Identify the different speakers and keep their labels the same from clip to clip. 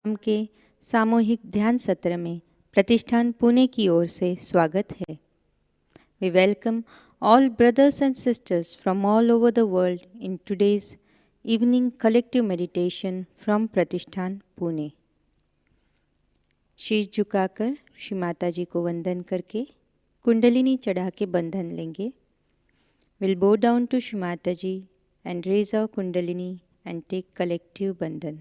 Speaker 1: के सामूहिक ध्यान सत्र में प्रतिष्ठान पुणे की ओर से स्वागत है। We welcome all brothers and sisters from all over the world in today's evening collective meditation from Pratishthan Pune. शीश झुकाकर श्री माताजी को वंदन करके कुंडलिनी चढ़ा के बंधन लेंगे. We'll bow down to Shri Mataji and raise our kundalini and take collective bandhan.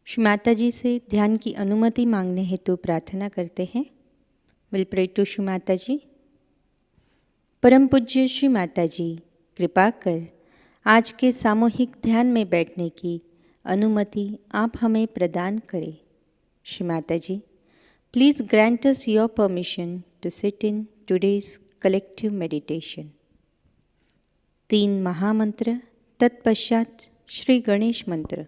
Speaker 1: Shri माताजी से ध्यान की अनुमति मांगने हेतु प्रार्थना करते हैं. विल प्रे टू श्री माताजी. परम पूज्य श्री माताजी, कृपा कर आज के सामूहिक ध्यान में बैठने की अनुमति आप हमें प्रदान करें. Shri Mataji, please grant us your permission to sit in today's collective meditation. 3 महामंत्र, तत्पश्चात श्री गणेश मंत्र.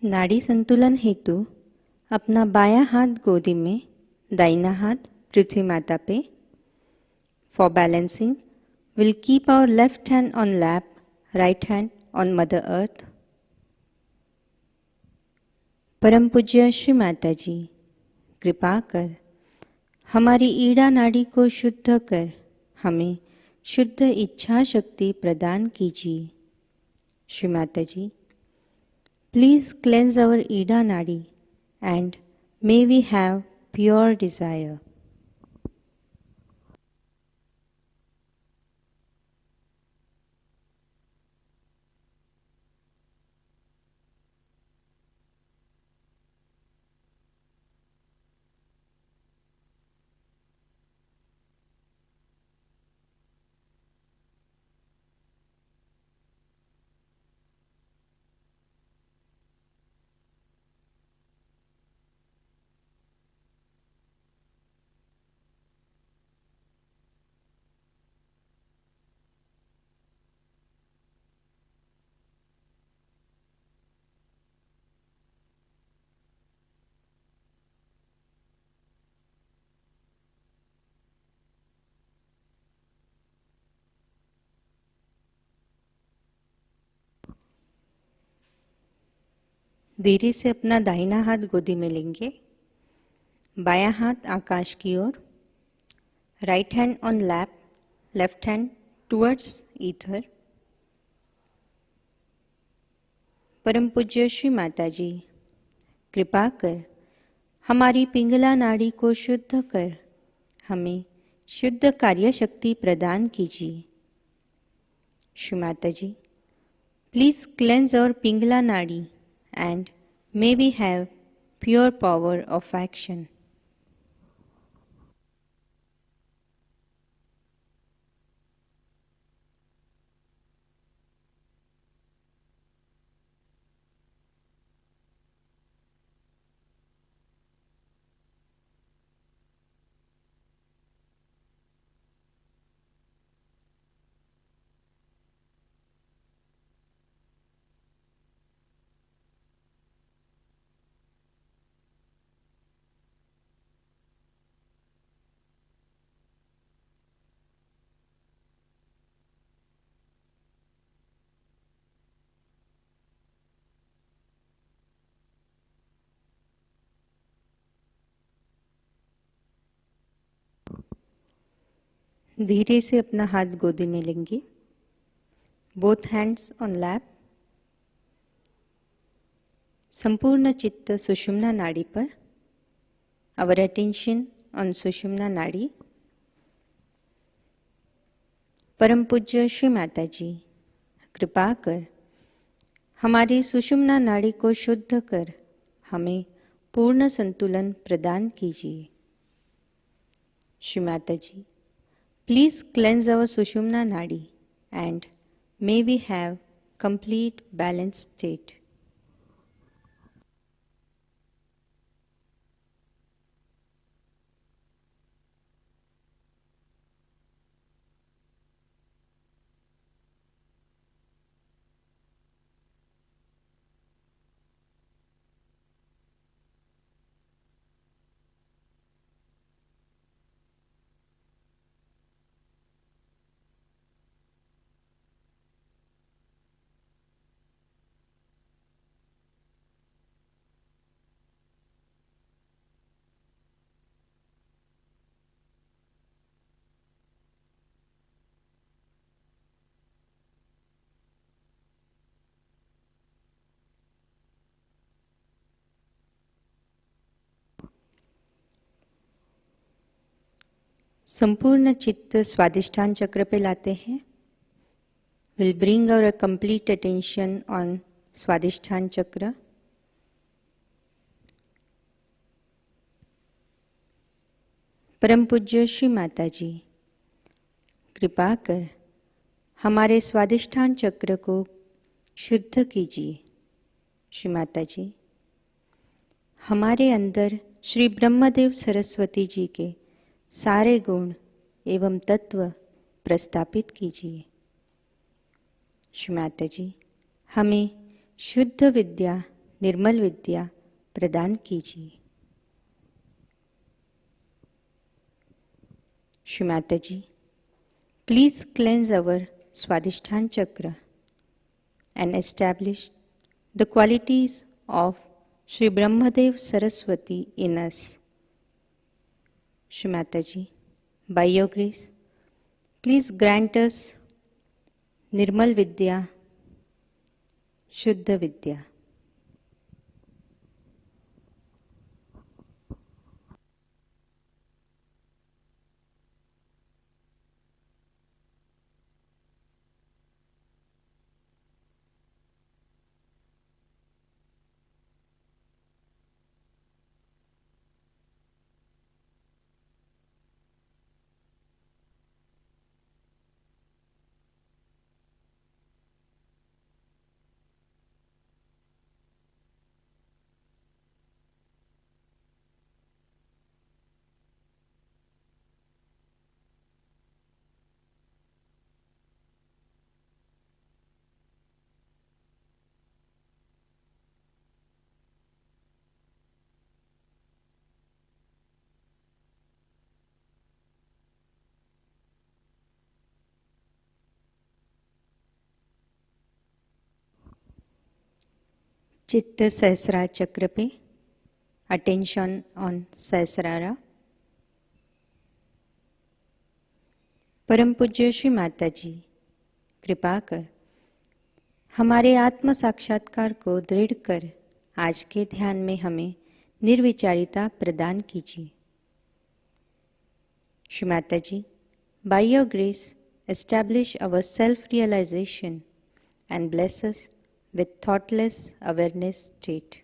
Speaker 1: नाड़ी संतुलन हेतु अपना बायां हाथ गोदी में, दाहिना हाथ पृथ्वी माता पे. For balancing we'll keep our left hand on lap, right hand on Mother Earth. परम पूज्य श्री माता जी, कृपा कर हमारी ईड़ा नाड़ी को शुद्ध कर हमें शुद्ध इच्छा शक्ति प्रदान कीजिए. Shri Mata ji, please cleanse our Ida nadi and may we have pure desire. धीरे से अपना दाहिना हाथ गोदी में लेंगे, बायां हाथ आकाश की ओर, right hand on lap, left hand towards ether. परम पूज्य श्री माता जी, कृपा कर हमारी पिंगला नाड़ी को शुद्ध कर हमें शुद्ध कार्य शक्ति प्रदान कीजिए. Shri Mata ji, please cleanse our Pingala नाड़ी and may we have pure power of action. धीरे से अपना हाथ गोदी में लेंगे, बोथ हैंड्स ऑन लैप. संपूर्ण चित्त सुषुम्ना नाड़ी पर. आवर अटेंशन ऑन सुषुम्ना नाड़ी. परम पूज्य श्री माता जी, कृपा कर हमारी सुषुम्ना नाड़ी को शुद्ध कर हमें पूर्ण संतुलन प्रदान कीजिए. श्री माता जी, please cleanse our Sushumna Nadi and may we have complete balanced state. संपूर्ण चित्त स्वादिष्ठान चक्र पे लाते हैं. Will bring our complete attention on Swadhisthana chakra. परम पूज्य श्री माता जी, कृपा कर हमारे स्वादिष्ठान चक्र को शुद्ध कीजिए. श्री माता जी, हमारे अंदर श्री ब्रह्मदेव सरस्वती जी के सारे गुण एवं तत्व प्रस्थापित कीजिए. श्री माता जी, हमें शुद्ध विद्या, निर्मल विद्या प्रदान कीजिए। श्री माताजी, प्लीज क्लेंस अवर स्वादिष्ठान चक्र and establish the qualities of Shri Brahmadev Saraswati in us. Shri Mataji, by your grace, please grant us Nirmal Vidya, Shuddha Vidya. चित्त सहस्रा चक्र पे अटेंशन ऑन सहस्रारा। परम पूज्य श्री माता जी, कृपा कर हमारे आत्म साक्षात्कार को दृढ़ कर आज के ध्यान में हमें निर्विचारिता प्रदान कीजिए। Shri Mata ji, by your grace establish our self realisation and bless us with thoughtless awareness state.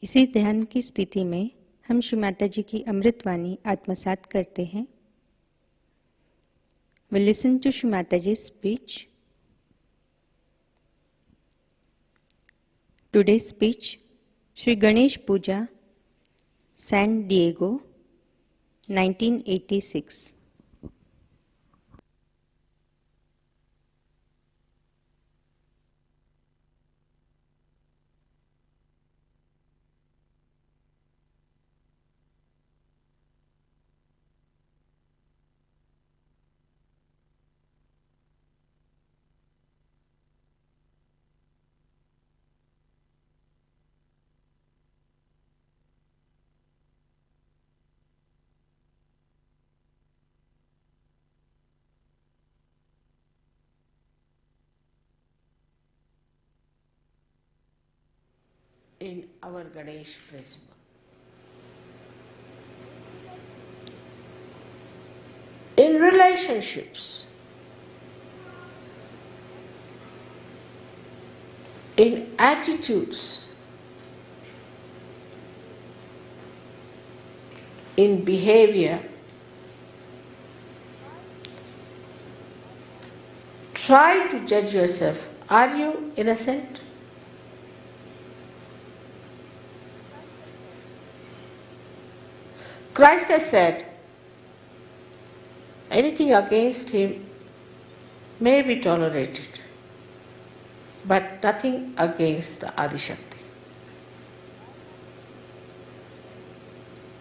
Speaker 1: इसी ध्यान की स्थिति में हम श्री माता जी की अमृतवाणी आत्मसात करते हैं। We listen to Shri Mataji's speech. Today's speech, Shri Ganesh Puja, San Diego, 1986.
Speaker 2: In our Ganesh festival. In relationships, in attitudes, in behavior, try to judge yourself. Are you innocent? Christ has said, anything against him may be tolerated, but nothing against the Adishakti.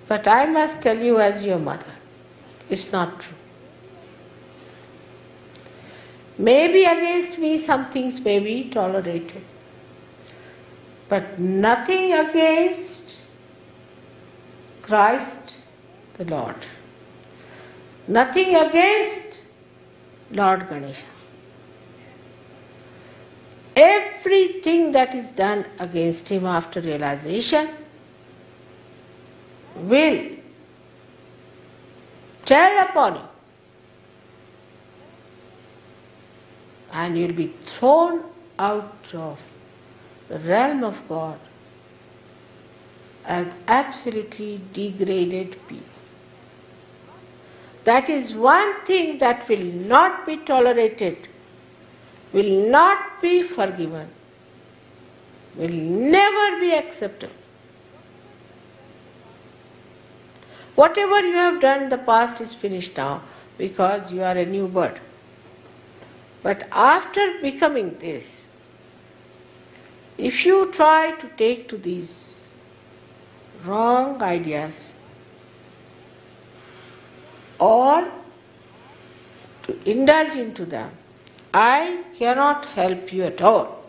Speaker 2: But I must tell you as your mother, it's not true. Maybe against me some things may be tolerated, but nothing against Christ the Lord. Nothing against Lord Ganesha. Everything that is done against him after realization will tear upon you, and you will be thrown out of the realm of God as absolutely degraded people. That is one thing that will not be tolerated, will not be forgiven, will never be accepted. Whatever you have done in the past is finished now because you are a new bird. But after becoming this, if you try to take to these wrong ideas or to indulge into them, I cannot help you at all.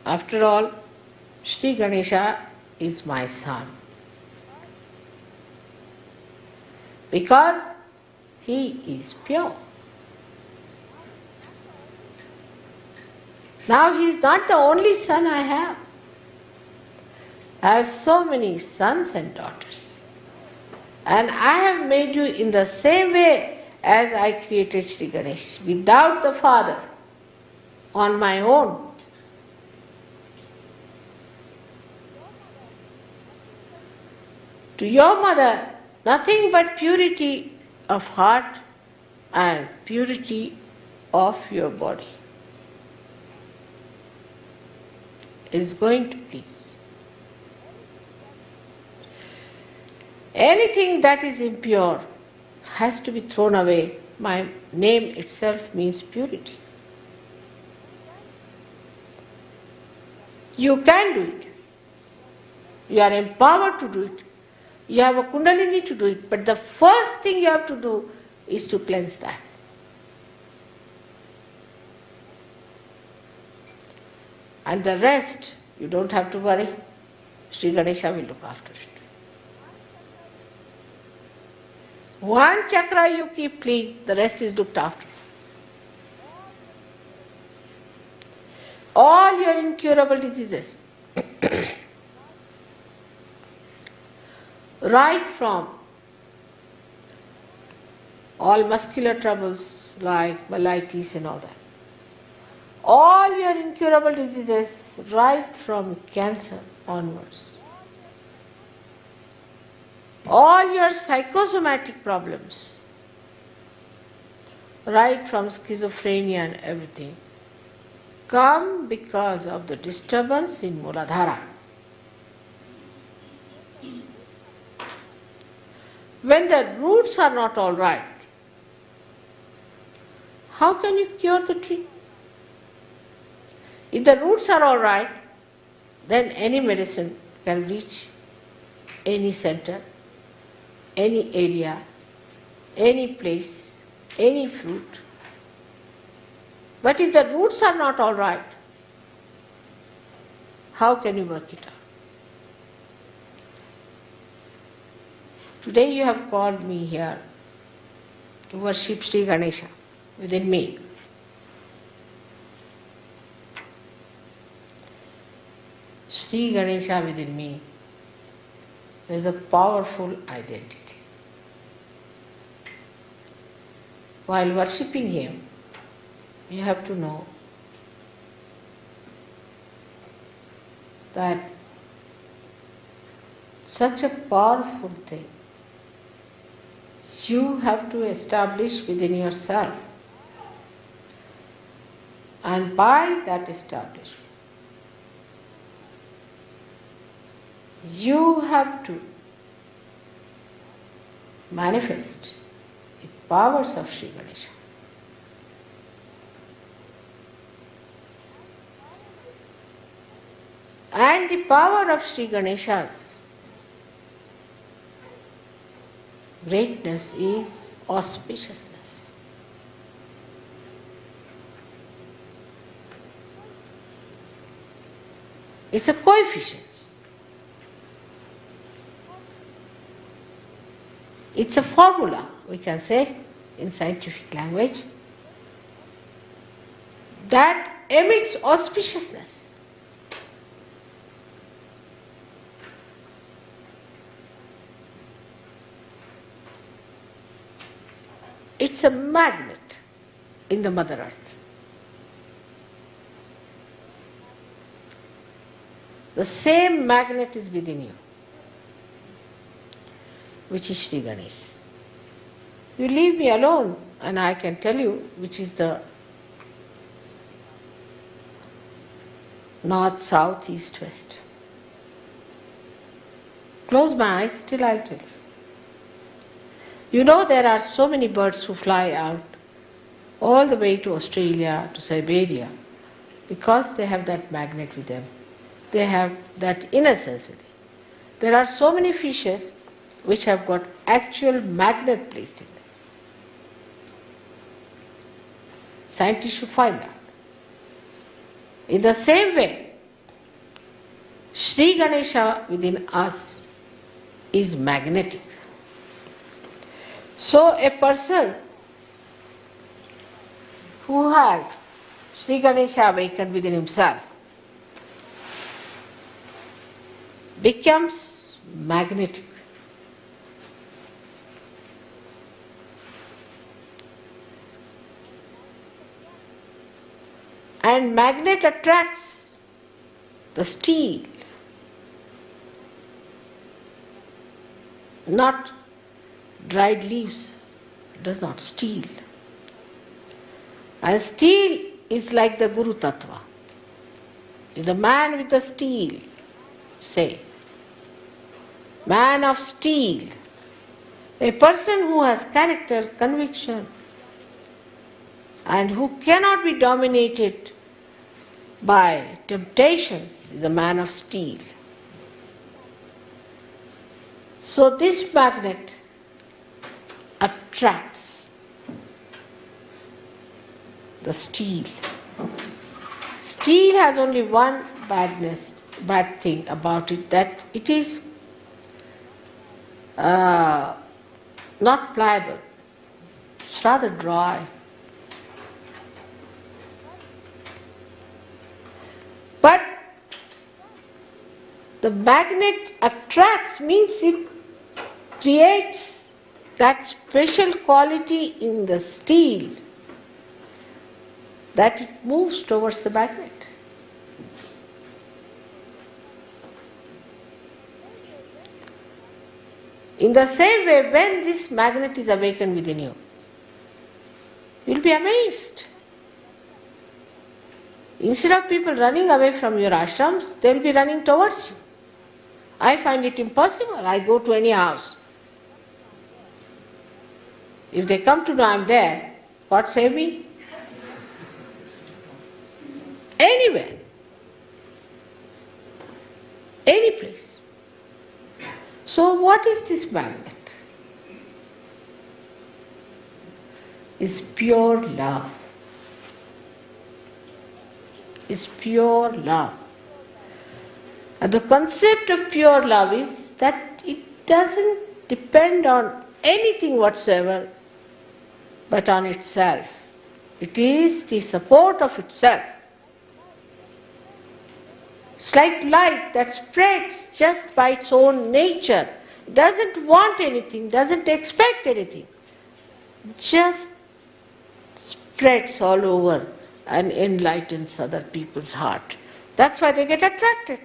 Speaker 2: After all, Shri Ganesha is my son. Because he is pure. Now he is not the only son I have. I have so many sons and daughters. And I have made you in the same way as I created Shri Ganesh, without the father, on my own. To your mother, nothing but purity of heart and purity of your body is going to please. Anything that is impure has to be thrown away. My name itself means purity. You can do it. You are empowered to do it. You have a kundalini to do it, but the first thing you have to do is to cleanse that. And the rest, you don't have to worry. Shri Ganesha will look after it. One chakra you keep clean, the rest is looked after. All your incurable diseases, right from all muscular troubles like myelitis and all that, all your incurable diseases right from cancer onwards, all your psychosomatic problems right from schizophrenia and everything come because of the disturbance in Muladhara. When the roots are not all right, how can you cure the tree? If the roots are all right, then any medicine can reach any center, any area, any place, any fruit. But if the roots are not all right, how can you work it out? Today you have called me here to worship Shri Ganesha within me. Shri Ganesha within me is a powerful identity. While worshipping him, you have to know that such a powerful thing you have to establish within yourself, and by that establishment you have to manifest the powers of Shri Ganesha. And the power of Shri Ganesha's greatness is auspiciousness. It's a coefficient. It's a formula, we can say, in scientific language, that emits auspiciousness. It's a magnet in the Mother Earth. The same magnet is within you, which is Shri Ganesh. You leave me alone and I can tell you which is the north, south, east, west. Close my eyes, still I'll tell you. You know there are so many birds who fly out all the way to Australia, to Siberia, because they have that magnet with them. They have that innocence with them. There are so many fishes which have got actual magnet placed in them. Scientists should find out. In the same way, Shri Ganesha within us is magnetic. So a person who has Shri Ganesha awakened within himself becomes magnetic. And magnet attracts the steel, not dried leaves, does not steel. And steel is like the Guru Tattva. The man with the steel, say, man of steel, a person who has character, conviction, and who cannot be dominated by temptations is a man of steel. So this magnet attracts the steel. Steel has only one bad thing about it, that it is not pliable. It's rather dry. But the magnet attracts means it creates that special quality in the steel that it moves towards the magnet. In the same way, when this magnet is awakened within you, you will be amazed. Instead of people running away from your ashrams, they will be running towards you. I find it impossible. I go to any house. If they come to know I am there, what save me? Anywhere. Any place. So what is this magnet? It's pure love. Is pure love. And the concept of pure love is that it doesn't depend on anything whatsoever but on itself. It is the support of itself. It's like light that spreads just by its own nature. It doesn't want anything, doesn't expect anything. Just spreads all over and enlightens other people's heart. That's why they get attracted.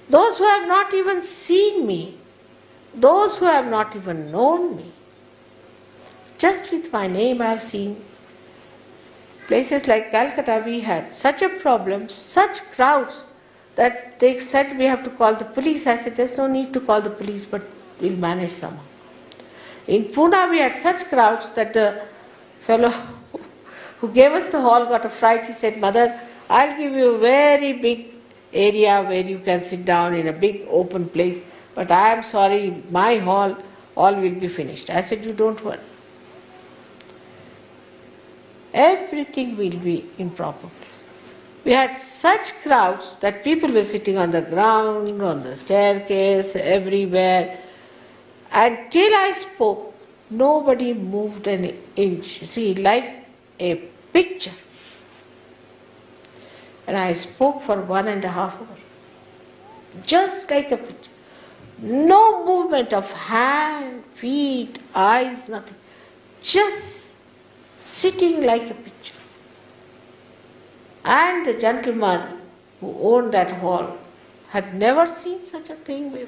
Speaker 2: Those who have not even seen me, those who have not even known me, just with my name I have seen, Places like Calcutta, we had such a problem, such crowds, that they said we have to call the police. I said there's no need to call the police, but we'll manage somehow. In Pune, we had such crowds that the fellow who gave us the hall got a fright. He said, Mother, I'll give you a very big area where you can sit down in a big open place, but I am sorry, my hall, all will be finished. I said, you don't worry. Everything will be in proper place. We had such crowds that people were sitting on the ground, on the staircase, everywhere. Until I spoke, nobody moved an inch. See, like a picture. And I spoke for 1.5 hours. Just like a picture. No movement of hand, feet, eyes, nothing. Just sitting like a picture. And the gentleman who owned that hall had never seen such a thing before.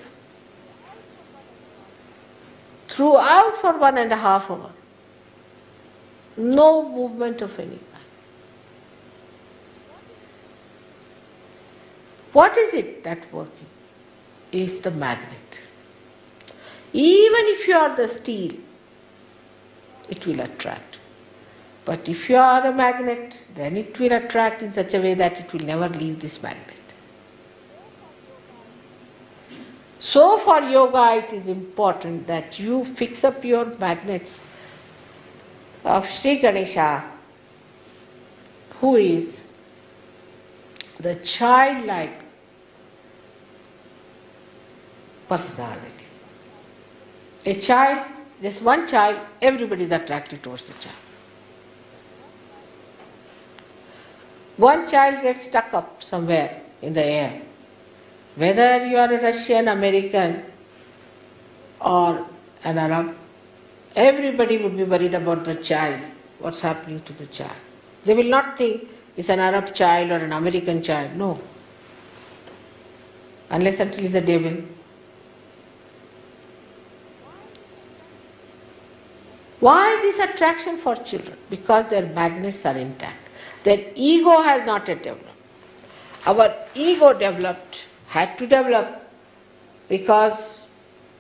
Speaker 2: Throughout for 1.5 hours, no movement of any kind. What is it that working? Is the magnet. Even if you are the steel, it will attract. But if you are a magnet, then it will attract in such a way that it will never leave this magnet. So for yoga, it is important that you fix up your magnets of Shri Ganesha, who is the childlike personality. A child, there's one child, everybody is attracted towards the child. One child gets stuck up somewhere in the air. Whether you are a Russian, American or an Arab, everybody would be worried about the child, what's happening to the child. They will not think it's an Arab child or an American child, no. Unless until it's a devil. Why this attraction for children? Because their magnets are intact. Their ego has not yet developed. Our ego had to develop because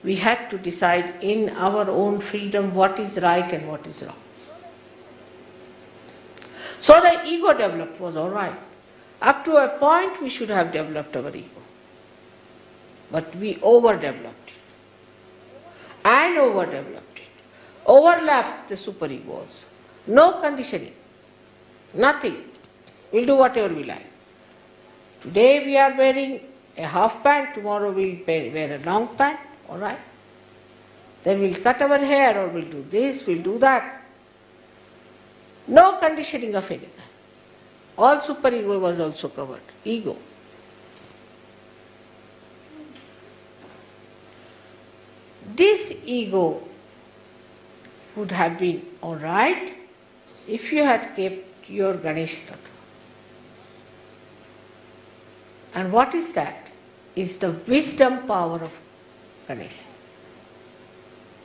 Speaker 2: we had to decide in our own freedom what is right and what is wrong. So the ego developed was all right. Up to a point we should have developed our ego. But we overdeveloped it. And overdeveloped it. Overlapped the superego also. No conditioning. Nothing. We'll do whatever we like. Today we are wearing a half pant, tomorrow we'll wear a long pant, all right? Then we'll cut our hair or we'll do this, we'll do that. No conditioning of any kind. All superego was also covered. Ego. This ego would have been all right if you had kept your Ganesha tattva. And what is that? Is the wisdom power of Ganesha.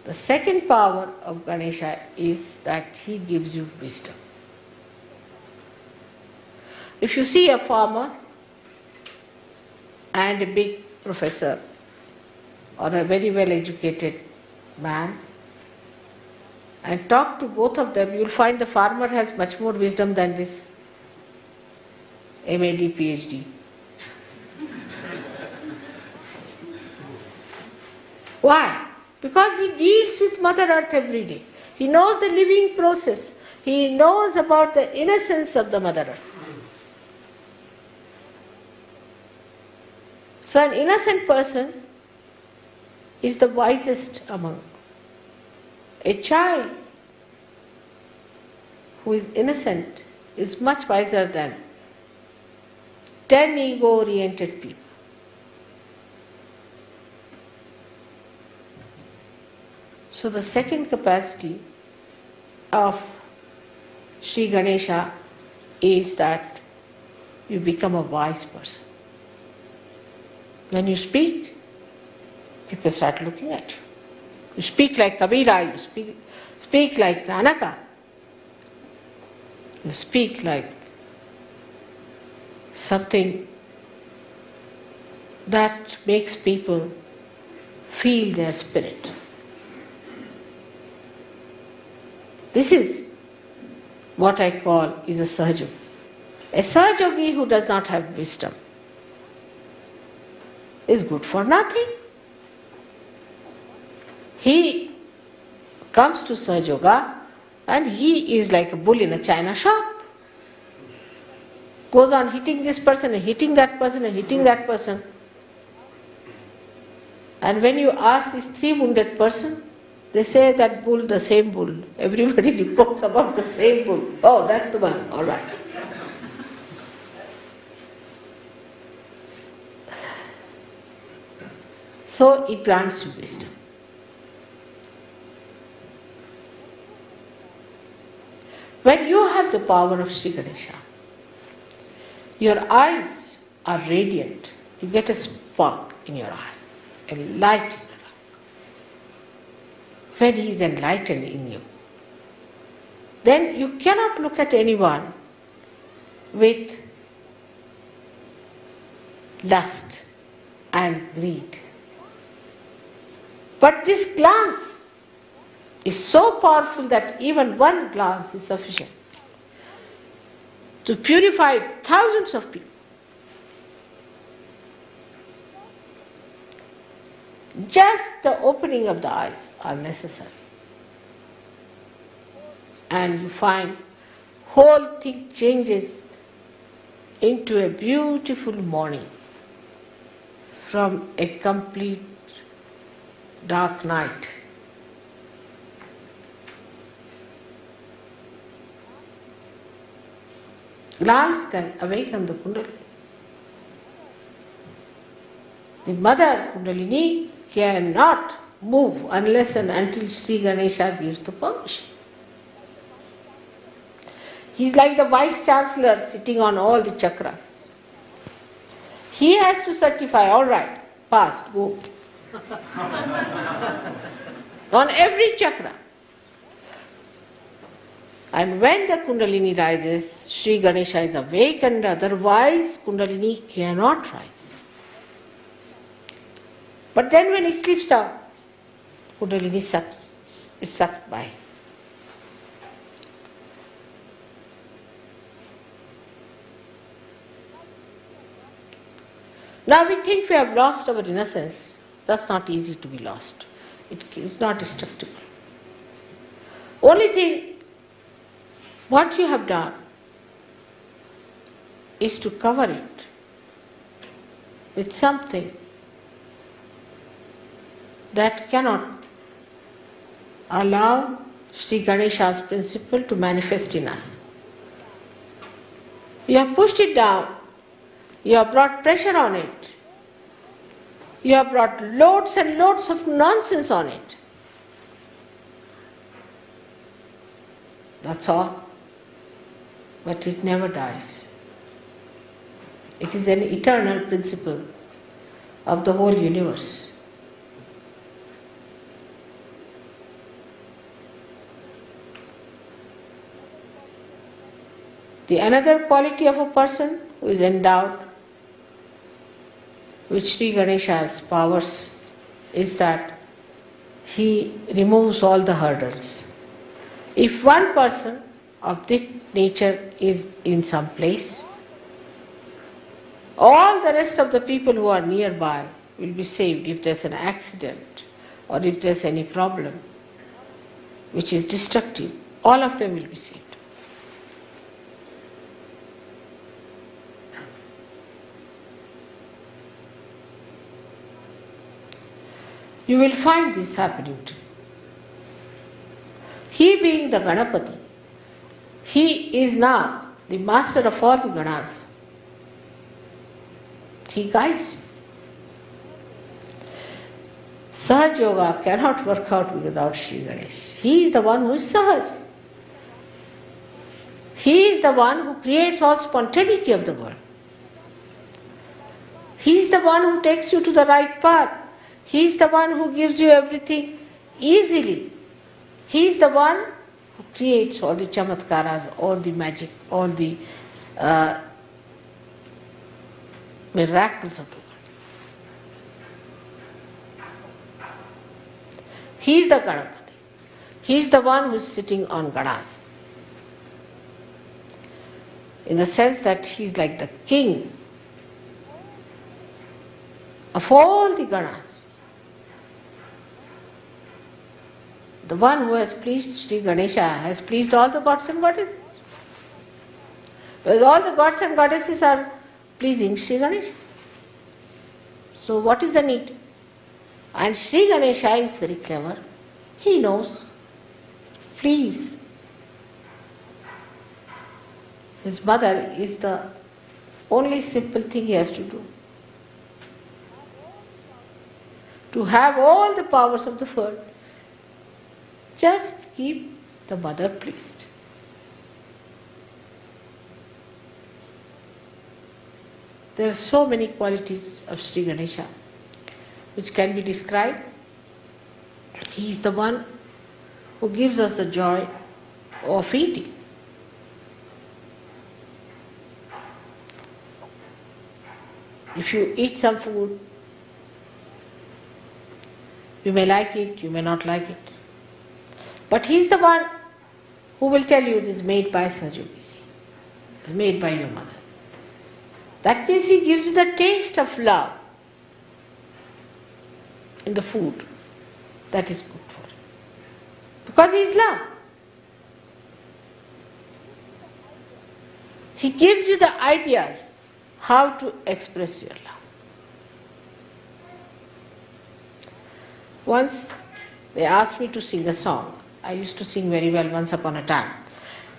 Speaker 2: The second power of Ganesha is that he gives you wisdom. If you see a farmer and a big professor or a very well educated man and talk to both of them, you will find the farmer has much more wisdom than this MAD, PhD. Why? Because he deals with Mother Earth every day. He knows the living process. He knows about the innocence of the Mother Earth. So an innocent person is the wisest among. A child who is innocent is much wiser than 10 ego-oriented people. So the second capacity of Shri Ganesha is that you become a wise person. When you speak, people start looking at you. You speak like Kabira, you speak like Nanaka. speak like something that makes people feel their spirit. This is what I call is a Sahaja. A Sahajogi who does not have wisdom is good for nothing. He comes to Sahajayoga and he is like a bull in a china shop. Goes on hitting this person and hitting that person and hitting that person. And when you ask this 3 wounded person, they say that bull, the same bull. Everybody reports about the same bull. Oh, that's the one. All right. So it grants you wisdom. When you have the power of Shri Ganesha, your eyes are radiant. You get a spark in your eye, a light in your eye. When he is enlightened in you, then you cannot look at anyone with lust and greed. But this glance is so powerful that even one glance is sufficient to purify thousands of people. Just the opening of the eyes are necessary. And you find whole thing changes into a beautiful morning from a complete dark night. Glance can awaken the Kundalini. The mother Kundalini cannot move unless and until Shri Ganesha gives the permission. He is like the Vice Chancellor sitting on all the chakras. He has to certify, all right, passed, go. On every chakra. And when the Kundalini rises, Shri Ganesha is awakened, otherwise Kundalini cannot rise. But then when he sleeps down, Kundalini is sucked by him. Now we think we have lost our innocence. That's not easy to be lost. It is not destructible. Only thing, what you have done is to cover it with something that cannot allow Shri Ganesha's principle to manifest in us. You have pushed it down. You have brought pressure on it. You have brought loads and loads of nonsense on it. That's all. But it never dies. It is an eternal principle of the whole universe. The another quality of a person who is endowed with Shri Ganesha's powers is that he removes all the hurdles. If one person of this nature is in some place, all the rest of the people who are nearby will be saved. If there's an accident or if there's any problem which is destructive, all of them will be saved. You will find this happening too. He being the Ganapati, he is now the master of all the Ganas. He guides you. Sahajayoga cannot work out without Shri Ganesh. He is the one who is Sahaja. He is the one who creates all spontaneity of the world. He is the one who takes you to the right path. He is the one who gives you everything easily. He is the one who creates all the chamatkaras, all the magic, all the miracles of the world. He is the Ganapati. He is the one who is sitting on Ganas. In the sense that he is like the king of all the Ganas. The one who has pleased Shri Ganesha has pleased all the gods and goddesses. Because all the gods and goddesses are pleasing Shri Ganesha. So what is the need? And Shri Ganesha is very clever. He knows. Please. His mother is the only simple thing he has to do. To have all the powers of the world. Just keep the mother pleased. There are so many qualities of Shri Ganesha which can be described. He is the one who gives us the joy of eating. If you eat some food, you may like it, you may not like it. But he is the one who will tell you it is made by Sahajayogis. It is made by your mother. That means he gives you the taste of love in the food that is good for you. Because he is love. He gives you the ideas how to express your love. Once they asked me to sing a song. I used to sing very well once upon a time.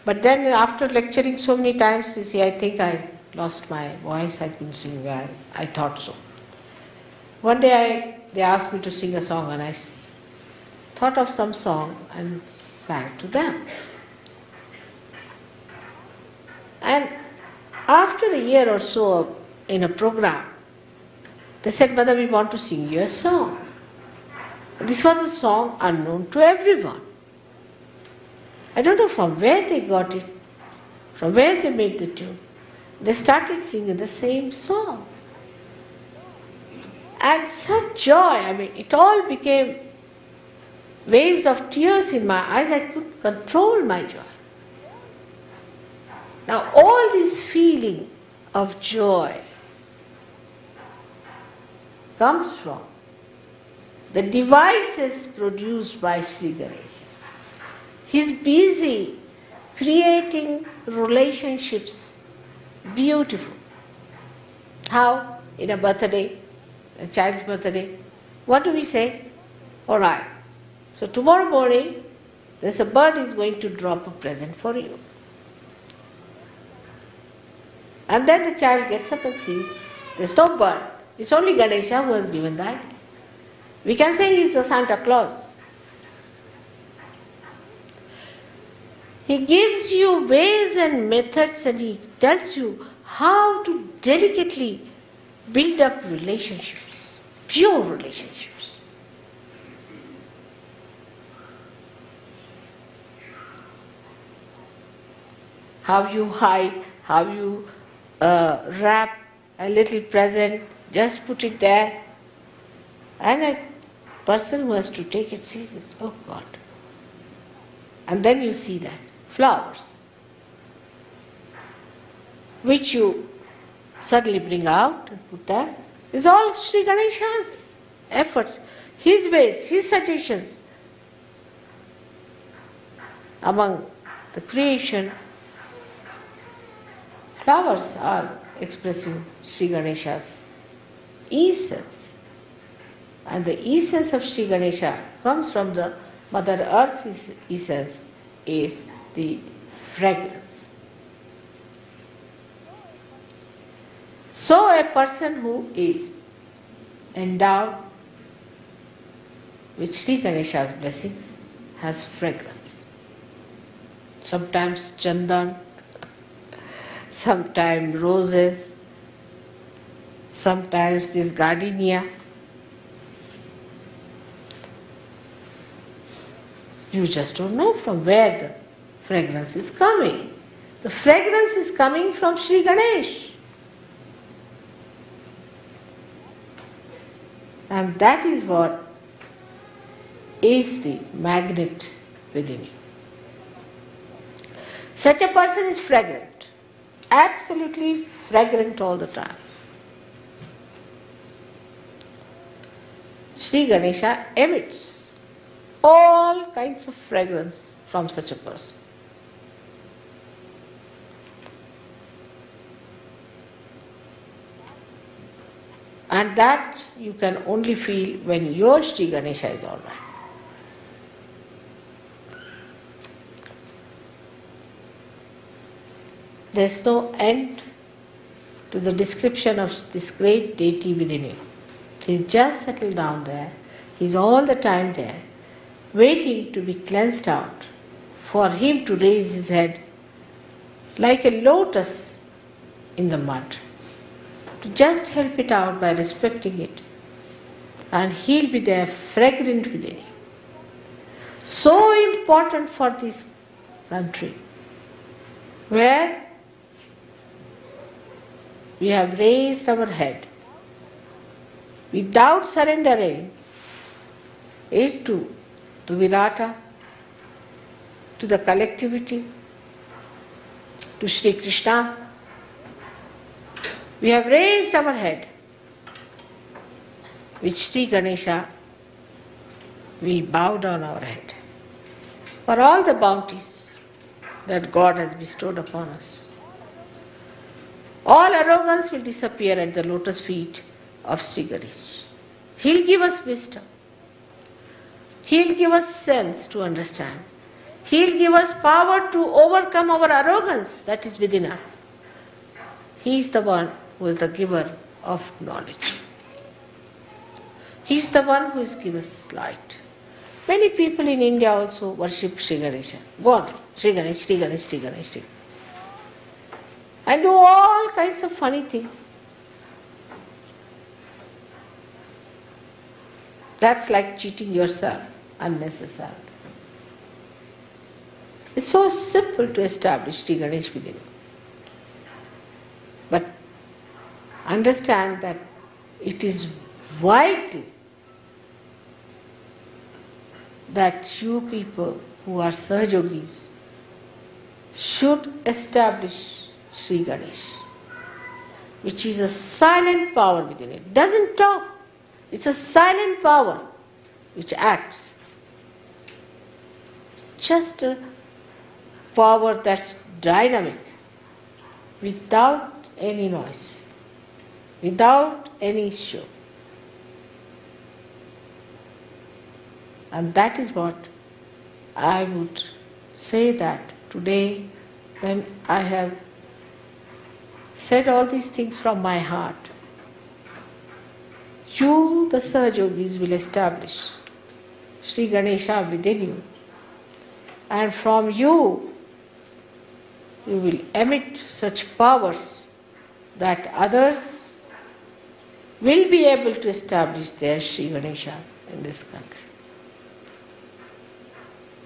Speaker 2: But then after lecturing so many times, you see, I think I lost my voice, I couldn't sing well. I thought so. One day they asked me to sing a song and I thought of some song and sang to them. And after a year or so in a program, they said, "Mother, we want to sing you a song." This was a song unknown to everyone. I don't know from where they got it, from where they made the tune. They started singing the same song. And such joy, it all became waves of tears in my eyes. I couldn't control my joy. Now all this feeling of joy comes from the devices produced by Shri Ganesha. He's busy creating relationships, beautiful. How? In a birthday, a child's birthday, what do we say? All right, so tomorrow morning, there's a bird is going to drop a present for you. And then the child gets up and sees, there's no bird. It's only Ganesha who has given that. We can say he's a Santa Claus. He gives you ways and methods and he tells you how to delicately build up relationships, pure relationships. How you hide, how you wrap a little present, just put it there, and a person who has to take it sees it, oh God. And then you see that flowers, which you suddenly bring out and put there, is all Shri Ganesha's efforts, his ways, his suggestions. Among the creation, flowers are expressing Shri Ganesha's essence. And the essence of Shri Ganesha comes from the Mother Earth's essence, is the fragrance. So a person who is endowed with Shri Ganesha's blessings has fragrance. Sometimes chandan, sometimes roses, sometimes this gardenia. You just don't know from where fragrance is coming. The fragrance is coming from Shri Ganesh. And that is what is the magnet within you. Such a person is fragrant, absolutely fragrant all the time. Shri Ganesha emits all kinds of fragrance from such a person. And that you can only feel when your Shri Ganesha is all right. There is no end to the description of this great deity within you. He is just settled down there. He is all the time there, waiting to be cleansed out, for him to raise his head like a lotus in the mud, to just help it out by respecting it, and he'll be there fragrant within you. So important for this country, where we have raised our head without surrendering it to the Virata, to the collectivity, to Shri Krishna. We have raised our head, with Shri Ganesha we bow down our head for all the bounties that God has bestowed upon us. All arrogance will disappear at the lotus feet of Shri Ganesh. He'll give us wisdom. He'll give us sense to understand. He'll give us power to overcome our arrogance that is within us. He is the one who is the giver of knowledge. He is the one who has given us light. Many people in India also worship Shri Ganesha. Go on, Shri Ganesh, Shri Ganesh, Shri Ganesh, Shri Ganesh. And do all kinds of funny things. That's like cheating yourself unnecessarily. It's so simple to establish Shri Ganesh within you. But understand that it is vital that you people who are Sahajogis should establish Shri Ganesh, which is a silent power within it. It doesn't talk. It's a silent power which acts. Just a power that's dynamic, without any noise, without any show. And that is what I would say that today, when I have said all these things from my heart, you, the Sahajogis, will establish Shri Ganesha within you, and from you, you will emit such powers that others will be able to establish their Shri Ganesha in this country.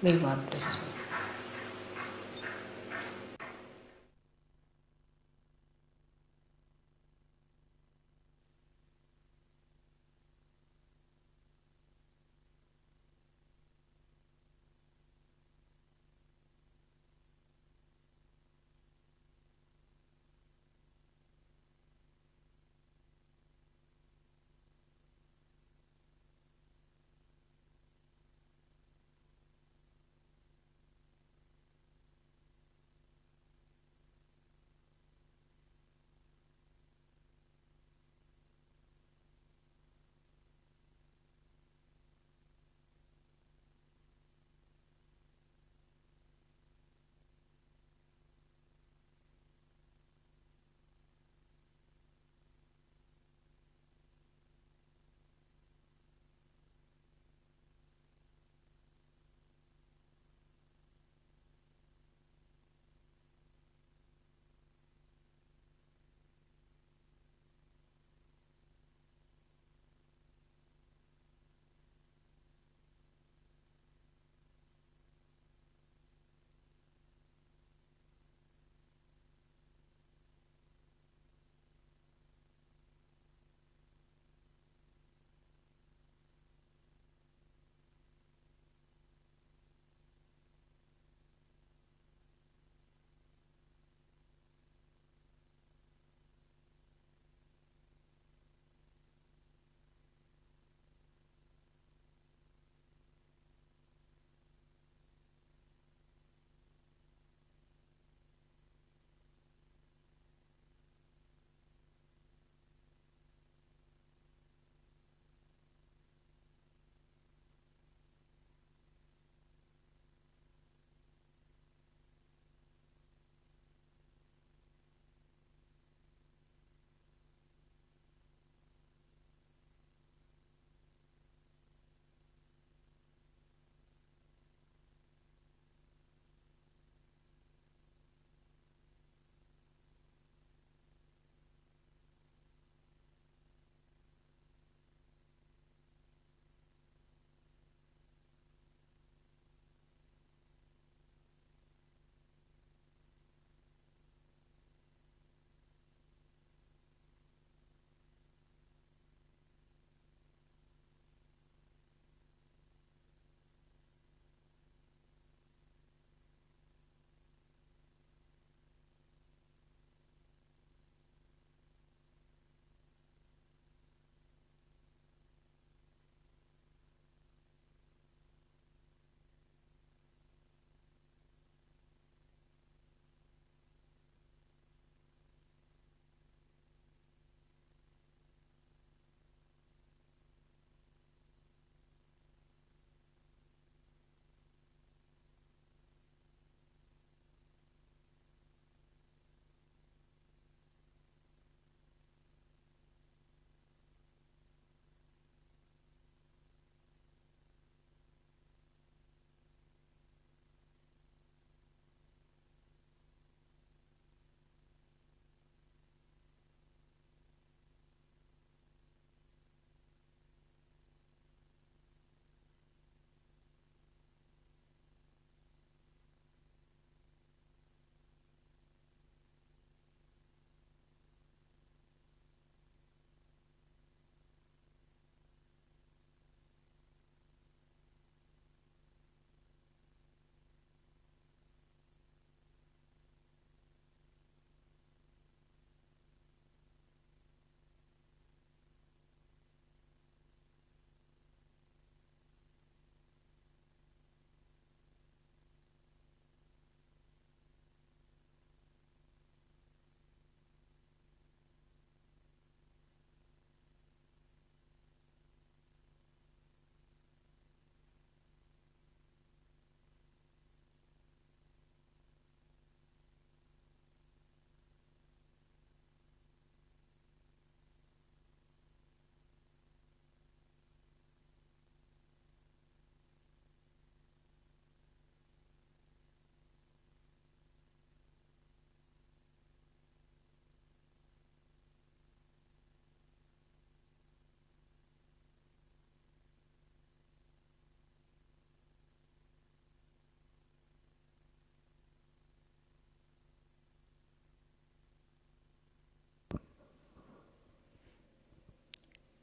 Speaker 2: May God bless you.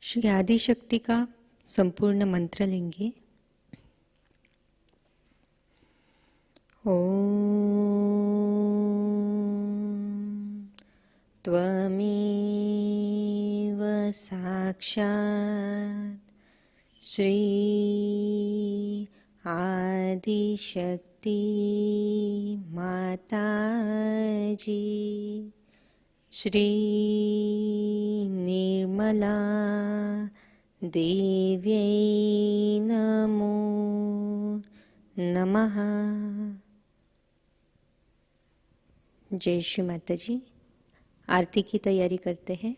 Speaker 1: Shri Adishakti का संपूर्ण मंत्र लेंगे। ओम त्वमेव साक्षात् श्री आदिशक्ति माताजी श्री निर्मला देव्यै नमो नमः। जय श्री माताजी। आरती की तैयारी करते हैं।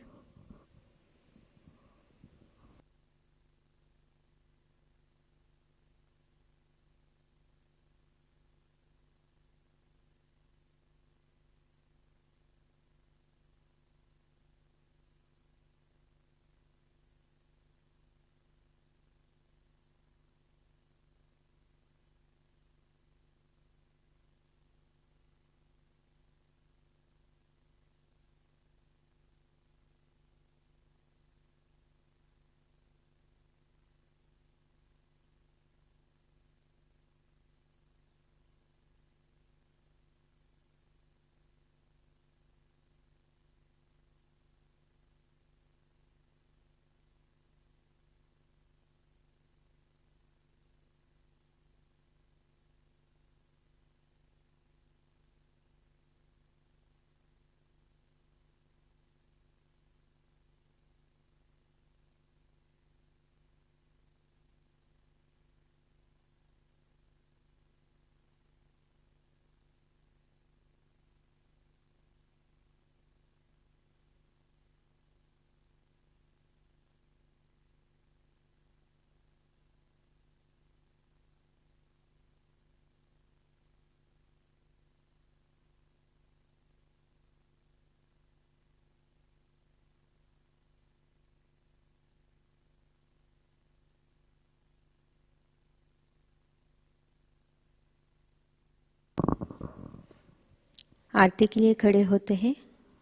Speaker 1: आरती के लिए खड़े होते हैं।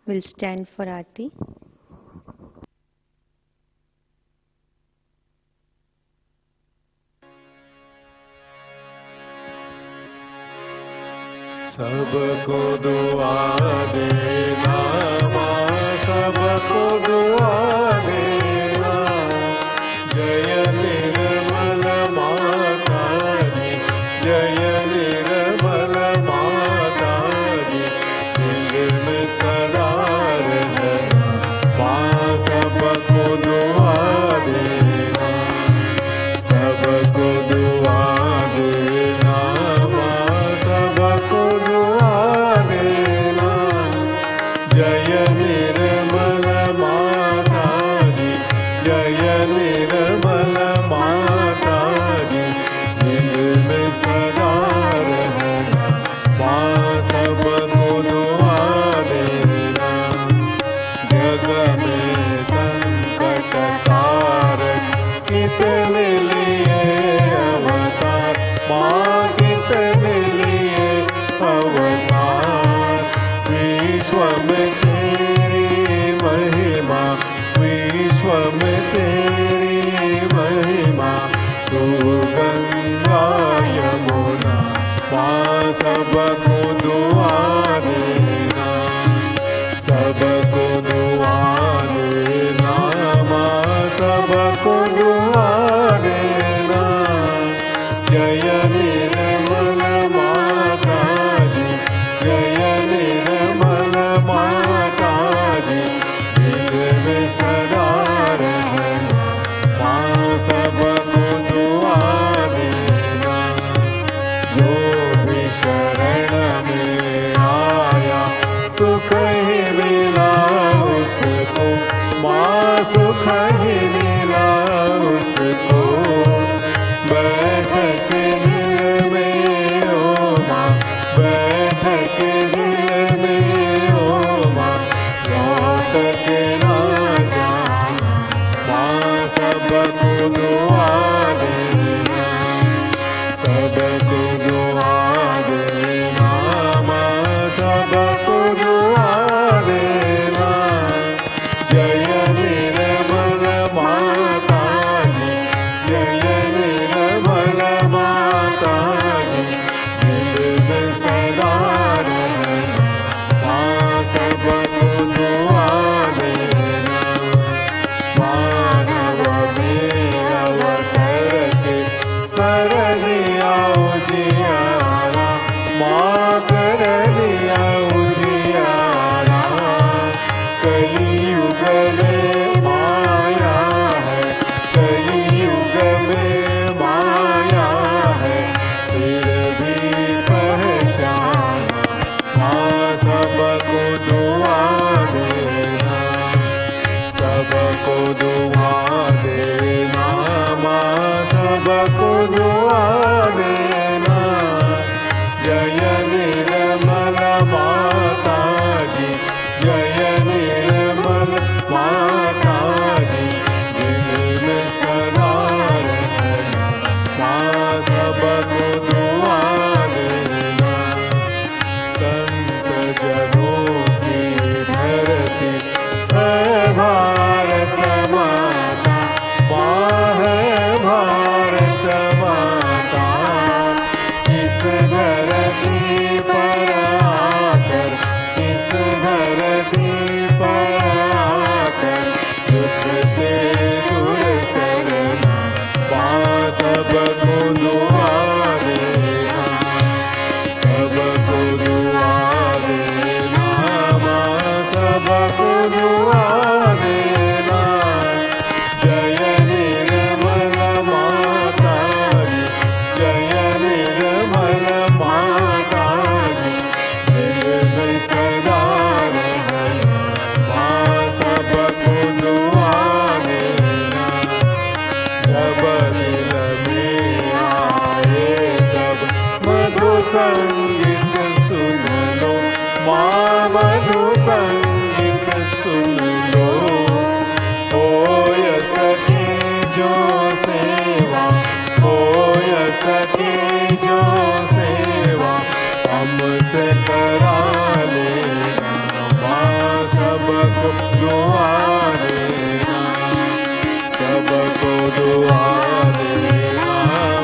Speaker 1: विल स्टैंड फॉर आरती।
Speaker 3: सबको दुआ देना माँ, सबको दुआ देना। जय निर्मल माता जी, जय निर्मल माता जी। दिल में सदा रहना माँ, सबको दुआ देना, सबको दुआ देना माँ, सबको दुआ देना। जय निर्मल माता जी, जय निर्मल माता जी। दिल में सदा रहना माँ, सबको दुआ देना। जग में संकट कारण कितने लिए अवतार माँ, कितने लिए अवतार। विश्व में तेरी महिमा, विश्व में तेरी महिमा। तू गंगा यमुना माँ, सबको दुआ देना, सबको दुआ देना माँ, सबको दुआ देना। जय निर्मल माता जी, जय निर्मल माता जी। दिल में सदा रहना माँ, सबको दुआ देना। जो भी शरण में आया सुख ही मिला उसको माँ, सुख ही मिला उसको। बैठ के दिल में ओ माँ, बैठ के दिल में ओ माँ। लौट के ना जाना माँ, सबको दुआ देना, सबको दुआ देना माँ, सबको दुआ देना। जय निर्मल माता सबको दुआ देना माँ, सबको दुआ देना। जय निर्मल माता जी, जय निर्मल माता जी, दिल में सदा रहना माँ, सबको दुआ देना। संत जनों की धरती है भारत माता, माँ है भारत माता। इस धरती पर आकर, इस धरती पर आकर दुख से दूर करना माँ, सबको दुआ देना, सबको दुआ देना माँ, सबको दुआ देना। जय निर्मल माता जी, जय निर्मल माता जी, दिल में सदा रहना माँ, सबको दुआ देना। जब दिल में आए तब मधु संगीत सुन लो माँ, मधु संगीत सुन लो। होय सके जो सेवा, होय सके जो सेवा, हमसे करा लेना माँ, सबको दुआ देना, सबको दुआ देना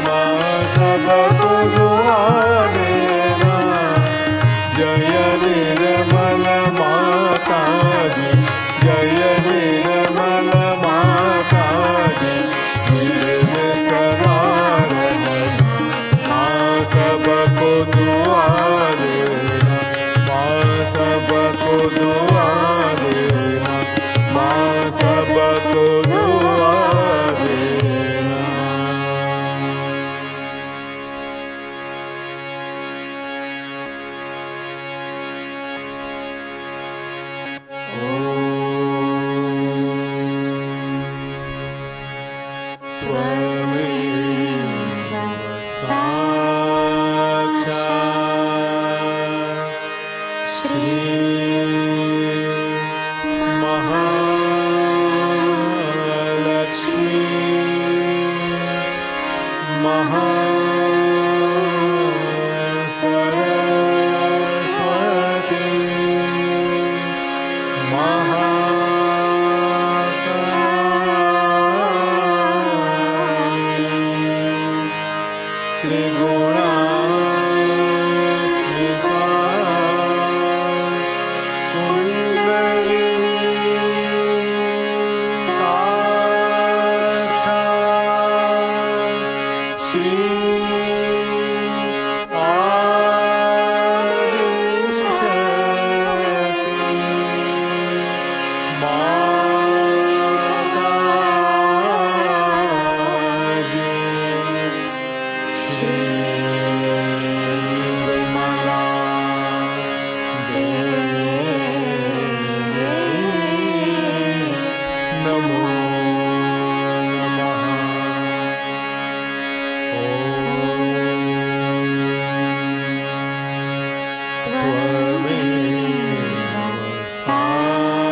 Speaker 3: माँ, सबको दुआ देना। जय निर्मल माता जी, जय निर्मल माता जी, दिल में सदा रहना माँ, सबको दुआ देना माँ, सबको दुआ देना माँ, सबको दुआ देना। त्वमेव साक्षात् श्री महालक्ष्मी महासरस्वती महाकाली त्रिगुणात्मिका कुंडलिनी साक्षात् श्री माताजी श्री निर्मला देवी नमो नमः। त्वमेव साक्षात्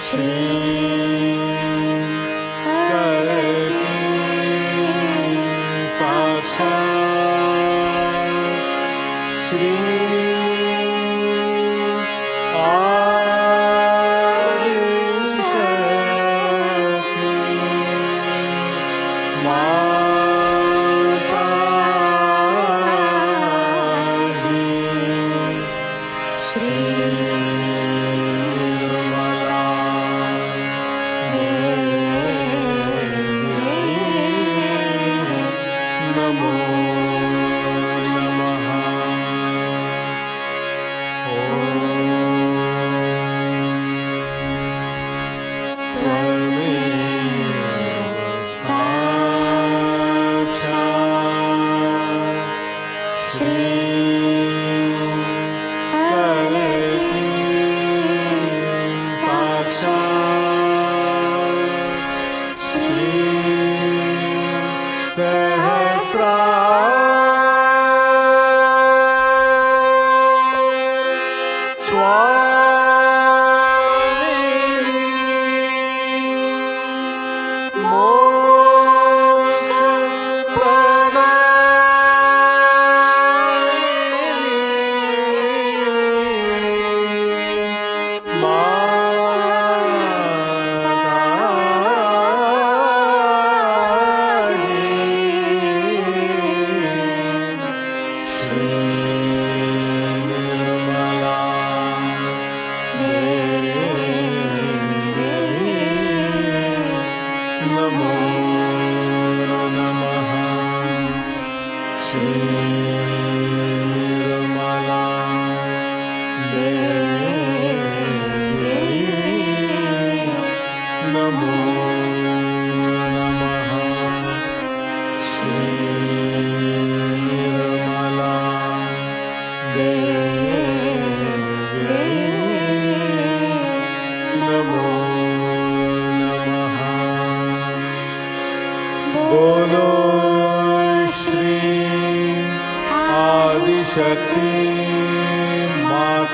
Speaker 3: श्री कलकी साक्षात् श्री आदिशक्ति माताजी श्री निर्मला देवी नमो नमः। श्री कलकी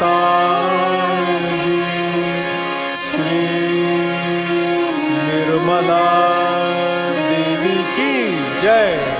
Speaker 3: माताजी, श्री निर्मला देवी की जय।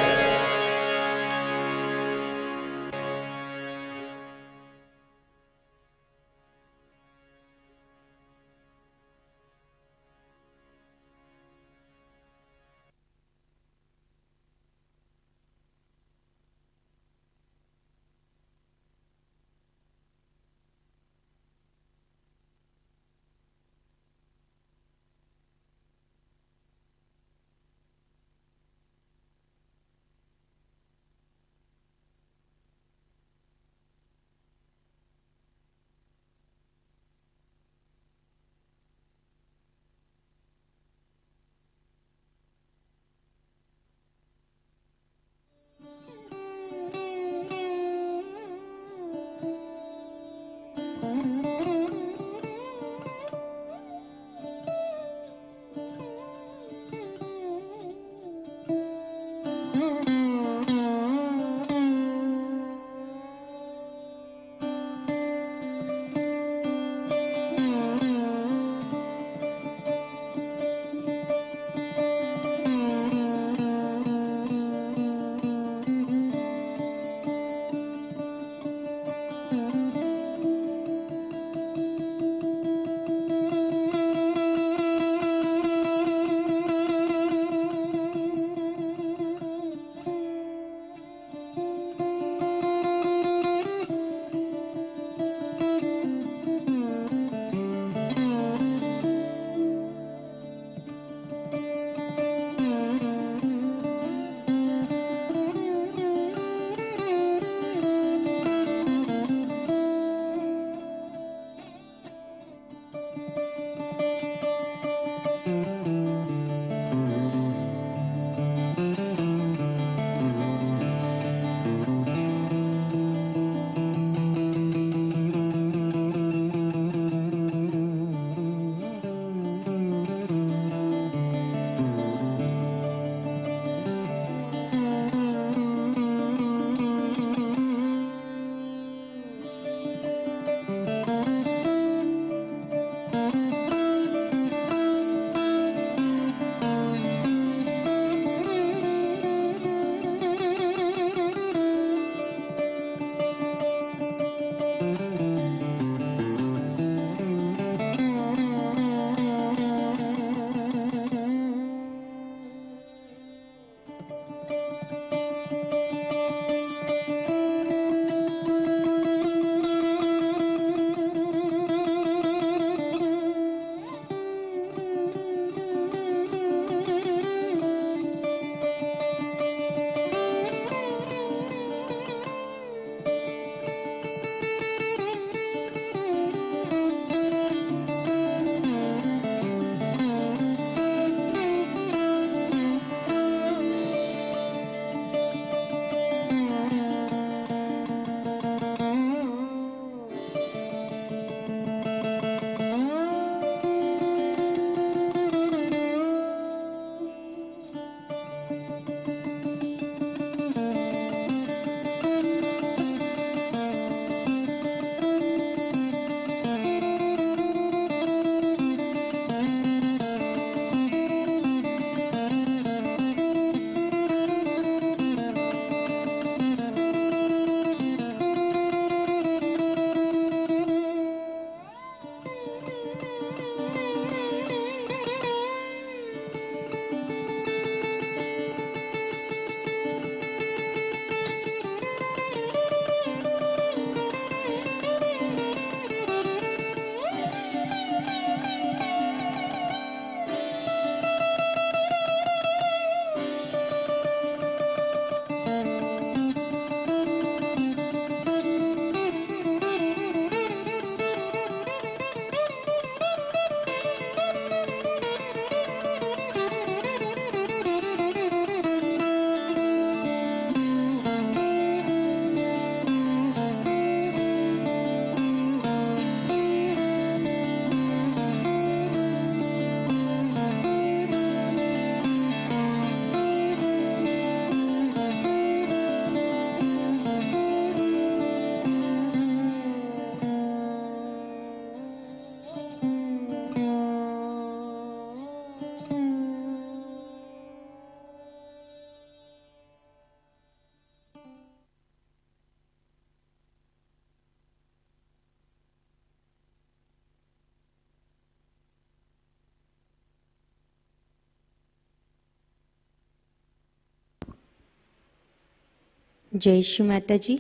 Speaker 1: जय श्री माता जी।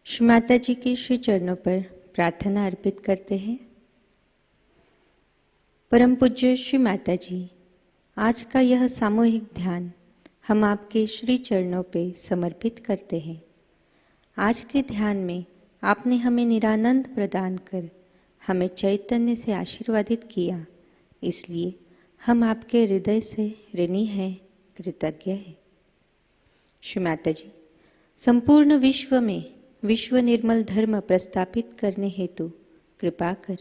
Speaker 1: श्री माता जी के श्री चरणों पर प्रार्थना अर्पित करते हैं। परम पूज्य श्री माता जी, आज का यह सामूहिक ध्यान हम आपके श्री चरणों पे समर्पित करते हैं। आज के ध्यान में आपने हमें निरानंद प्रदान कर हमें चैतन्य से आशीर्वादित किया, इसलिए हम आपके हृदय से ऋणी हैं, कृतज्ञ हैं। श्री माता जी, संपूर्ण विश्व में विश्व निर्मल धर्म प्रस्थापित करने हेतु कृपा कर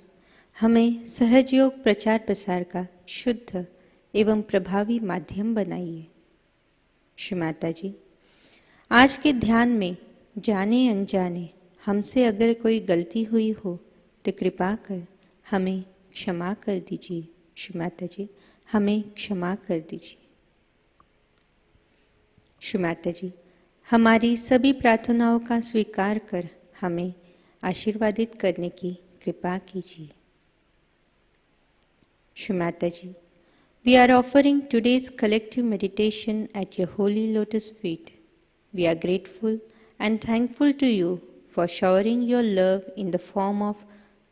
Speaker 1: हमें सहजयोग प्रचार प्रसार का शुद्ध एवं प्रभावी माध्यम बनाइए। श्री माता जी, आज के ध्यान में जाने अनजाने हमसे अगर कोई गलती हुई हो तो कृपा कर हमें क्षमा कर दीजिए। श्री माता जी, हमें क्षमा कर दीजिए। श्री माता जी, हमारी सभी प्रार्थनाओं का स्वीकार कर हमें आशीर्वादित करने की कृपा कीजिए। श्री माता जी, we are offering today's collective meditation at your holy lotus feet. We are grateful and thankful to you for showering your love in the form of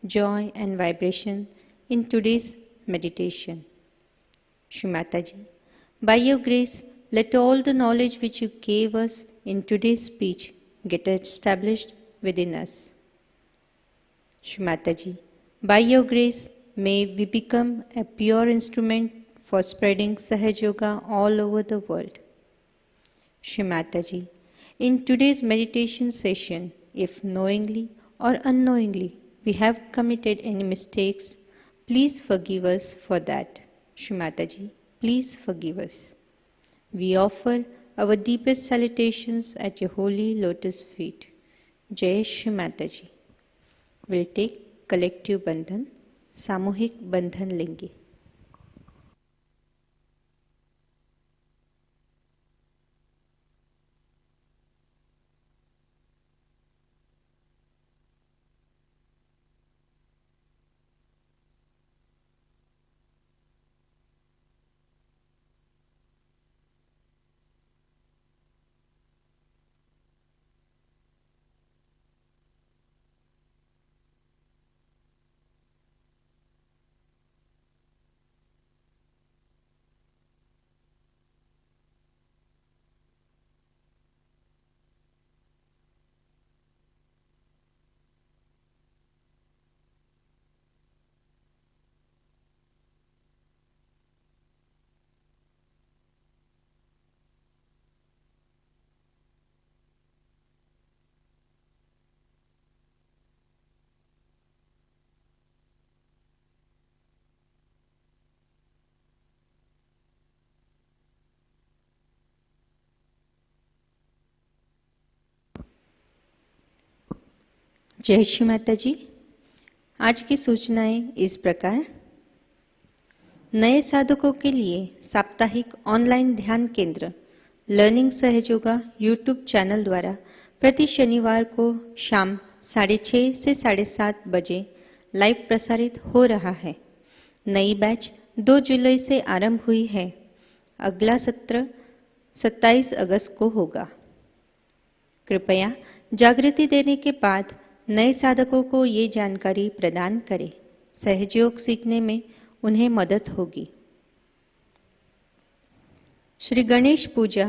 Speaker 1: joy and vibration in today's meditation. Shri Mataji, by your grace, let all the knowledge which you gave us in today's speech get established within us. Shri Mataji, by your grace, may we become a pure instrument for spreading Sahajayoga all over the world. Shri Mataji, in today's meditation session, if knowingly or unknowingly we have committed any mistakes, please forgive us for that. Shri Mataji, please forgive us. We offer our deepest salutations at your holy lotus feet. Jai Shri Mataji. We'll take collective bandhan, सामूहिक बंधन लेंगे। जय श्री माता जी। आज की सूचनाएं इस प्रकार। नए साधकों के लिए साप्ताहिक ऑनलाइन ध्यान केंद्र लर्निंग सहयोगा यूट्यूब चैनल द्वारा प्रति शनिवार को शाम 6:30 से 7:30 बजे लाइव प्रसारित हो रहा है। नई बैच 2 जुलाई से आरंभ हुई है। अगला सत्र 27 अगस्त को होगा। कृपया जागृति देने के बाद नए साधकों को ये जानकारी प्रदान करें। सहयोग सीखने में उन्हें मदद होगी। श्री गणेश पूजा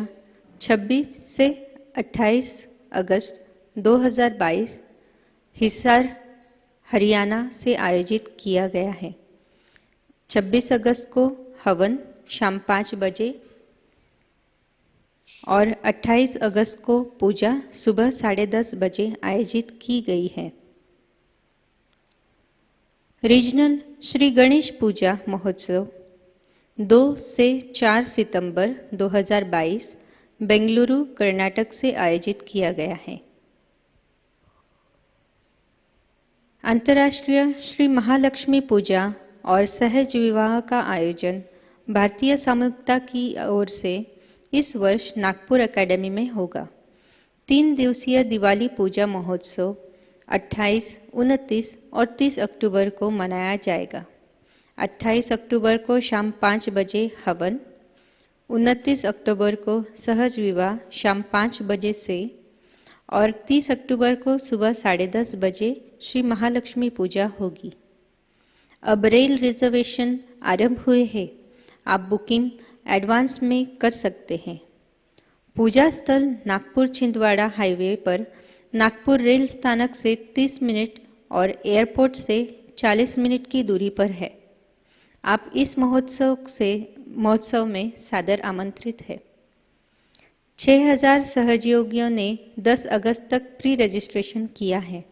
Speaker 1: 26 से 28 अगस्त 2022 हिसार हरियाणा से आयोजित किया गया है। 26 अगस्त को हवन शाम 5 बजे और 28 अगस्त को पूजा सुबह 10:30 बजे आयोजित की गई है। रीजनल श्री गणेश पूजा महोत्सव 2 से 4 सितंबर 2022 बेंगलुरु कर्नाटक से आयोजित किया गया है। अंतर्राष्ट्रीय श्री महालक्ष्मी पूजा और सहज विवाह का आयोजन भारतीय सामूहिकता की ओर से इस वर्ष नागपुर एकेडमी में होगा। 3 दिवसीय दिवाली पूजा महोत्सव 28, 29 और 30 अक्टूबर को मनाया जाएगा। 28 अक्टूबर को शाम 5 बजे हवन, 29 अक्टूबर को सहज विवाह शाम 5 बजे से और 30 अक्टूबर को सुबह 10:30 बजे श्री महालक्ष्मी पूजा होगी। अब रेल रिजर्वेशन आरंभ हुए हैं। आप बुकिंग एडवांस में कर सकते हैं। पूजा स्थल नागपुर छिंदवाड़ा हाईवे पर नागपुर रेल स्थानक से 30 मिनट और एयरपोर्ट से 40 मिनट की दूरी पर है। आप इस महोत्सव में सादर आमंत्रित है। 6000 सहयोगियों ने 10 अगस्त तक प्री रजिस्ट्रेशन किया है।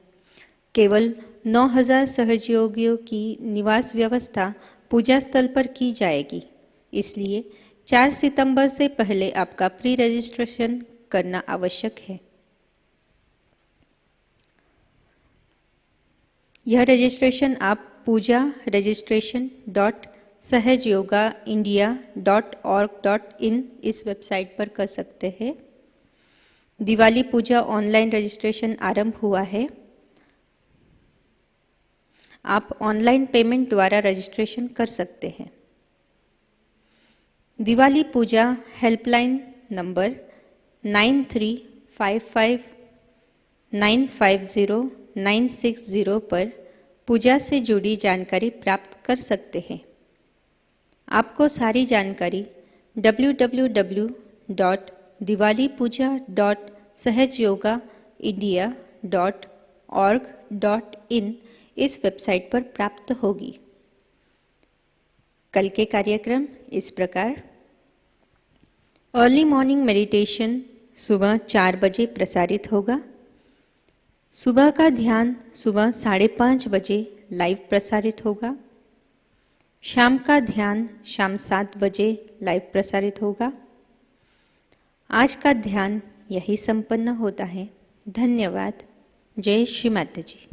Speaker 1: केवल 9000 सहयोगियों की निवास व्यवस्था पूजा स्थल पर की जाएगी, इसलिए 4 सितंबर से पहले आपका प्री रजिस्ट्रेशन करना आवश्यक है। यह रजिस्ट्रेशन आप पूजा registration.sahajayogaindia.org.in इस वेबसाइट पर कर सकते हैं। दिवाली पूजा ऑनलाइन रजिस्ट्रेशन आरंभ हुआ है। आप ऑनलाइन पेमेंट द्वारा रजिस्ट्रेशन कर सकते हैं। दिवाली पूजा हेल्पलाइन नंबर 9355950960 पर पूजा से जुड़ी जानकारी प्राप्त कर सकते हैं। आपको सारी जानकारी www.diwalipuja.sahajayogaindia.org.in इस वेबसाइट पर प्राप्त होगी। कल के कार्यक्रम इस प्रकार: अर्ली मॉर्निंग मेडिटेशन सुबह 4 बजे प्रसारित होगा। सुबह का ध्यान सुबह 5:30 बजे लाइव प्रसारित होगा। शाम का ध्यान शाम 7 बजे लाइव प्रसारित होगा। आज का ध्यान यही संपन्न होता है। धन्यवाद। जय श्री माताजी।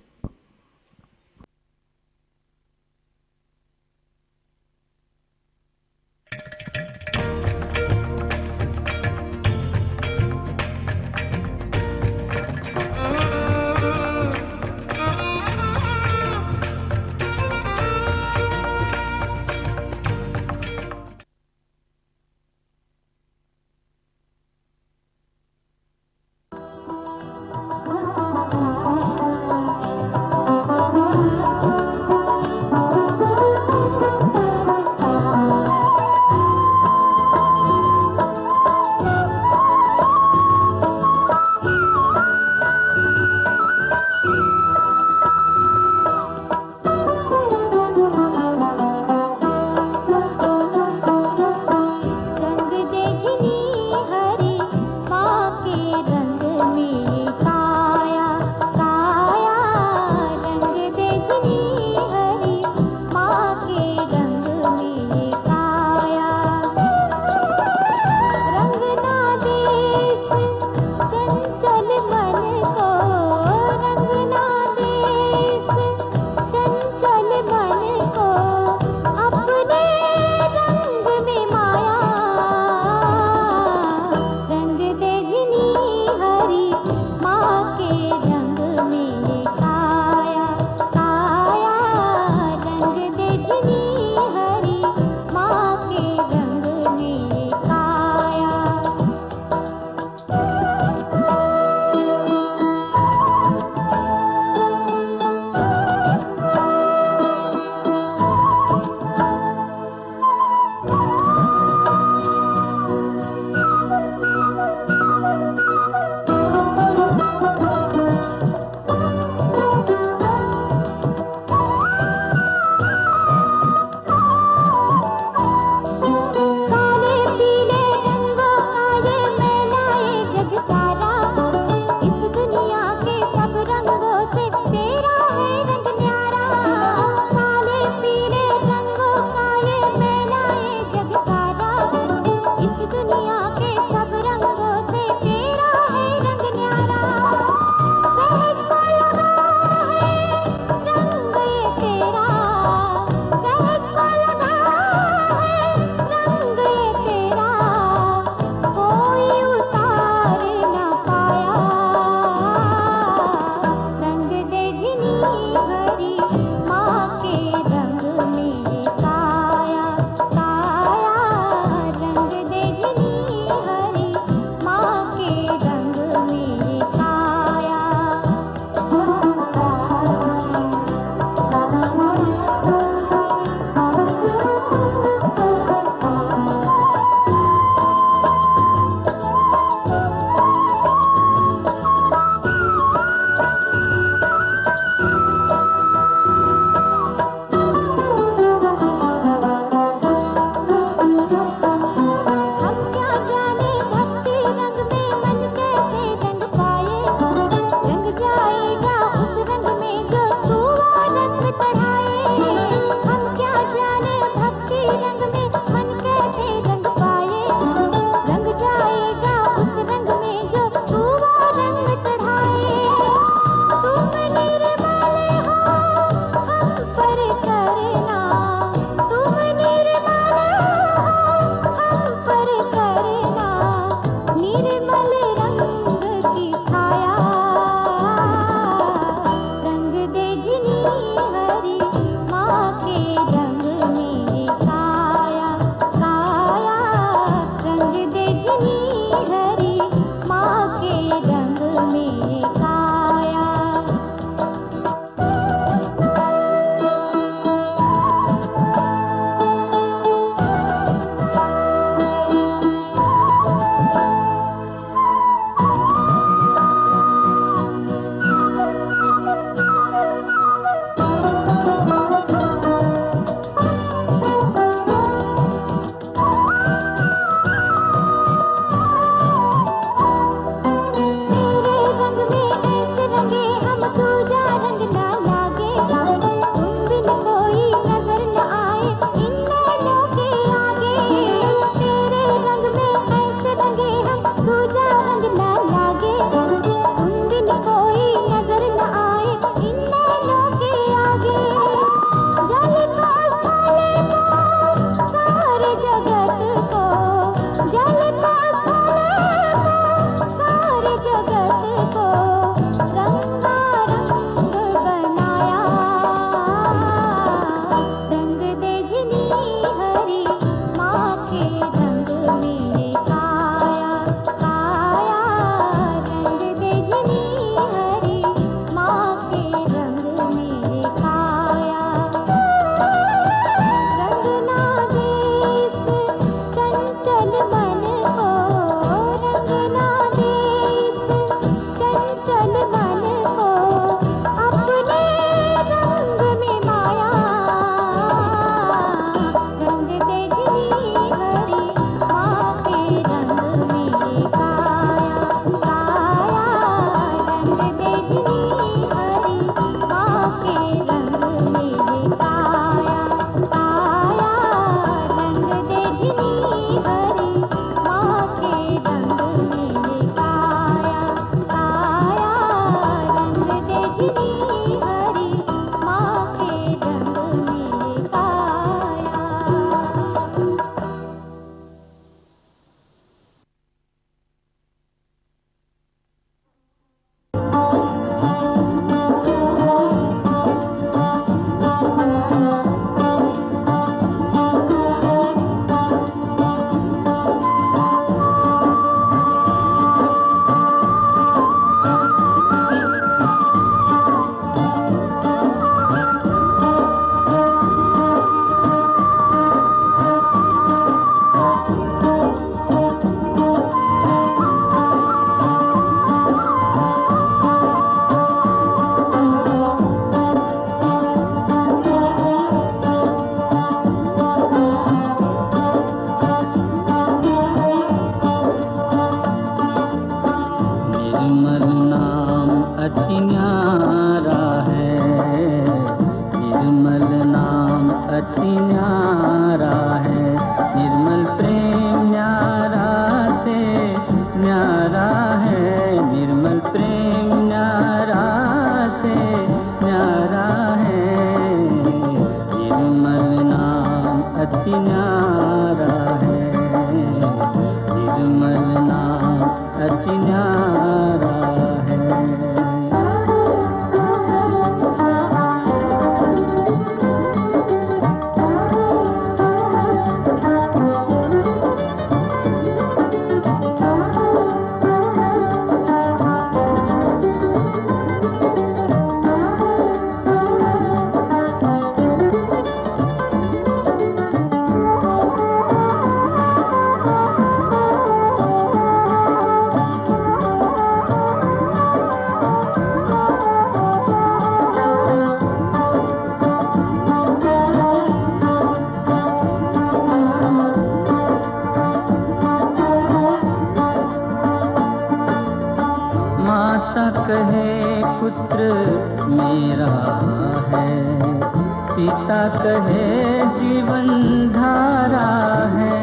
Speaker 4: पिता कहे जीवन धारा है।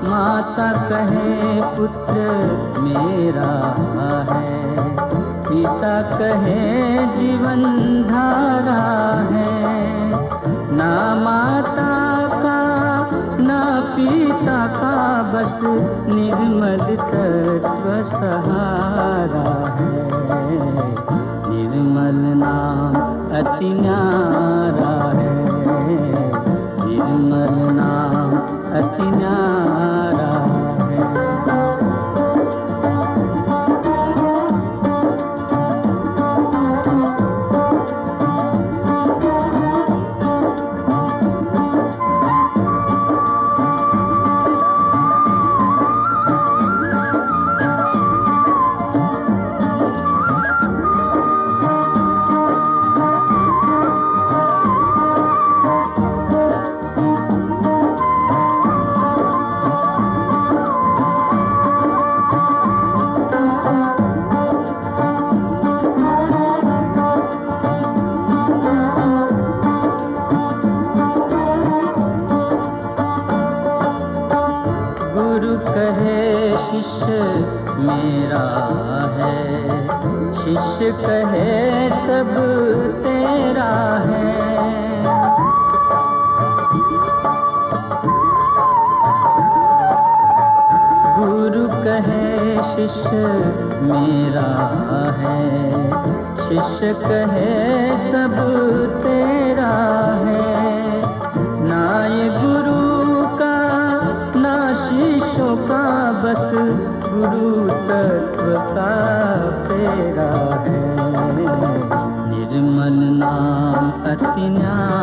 Speaker 4: माता कहे पुत्र मेरा है, पिता कहे जीवन धारा है। ना माता का ना पिता का बस निर्मल तत्व सहारा है। निर्मल नाम अति न्यारा है, निर्मल नाम अति न्यारा है। शिष्य कहे सब तेरा है। गुरु कहे शिष्य मेरा है, शिष्य कहे सब तेरा है। ना ये गुरु का ना शिष्यों का बस गुरु तत्व का तेरा है। निर्मल नाम अति न्यारा